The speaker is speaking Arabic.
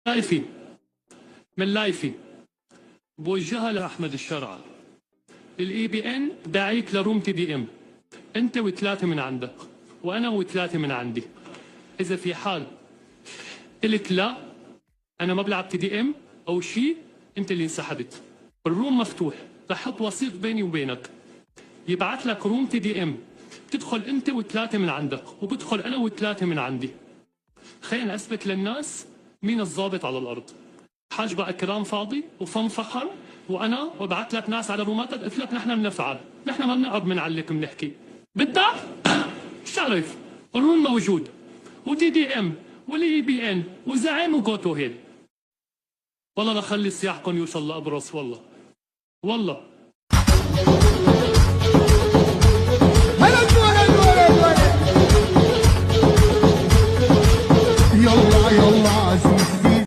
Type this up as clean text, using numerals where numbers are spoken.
لايفي من لايفي بوجهها لاحمد الشرعة. الاي بي ان داعيك لروم تي دي ام، انت وثلاثه من عندك وانا وثلاثه من عندي. اذا في حال قلت لا انا ما بلعب تي دي ام او شيء، انت اللي انسحبت. الروم مفتوح، رح احط وسيط بيني وبينك، يبعث لك روم تي دي ام، تدخل انت وثلاثه من عندك وبدخل انا وثلاثه من عندي. خلينا اثبت للناس مين الضابط على الارض. حاج بقى كلام فاضي وفم فخر، وانا وبعت لك ناس على روماتك قلت لك نحن بنفعل، نحن ما بنقعد بنعلق بنحكي. بدك؟ شرف، الروم موجود وتي دي ام والاي بي ان وزعيم وجوتو هيد. والله لخلي سياحكم يوصل لابرص والله. والله هلا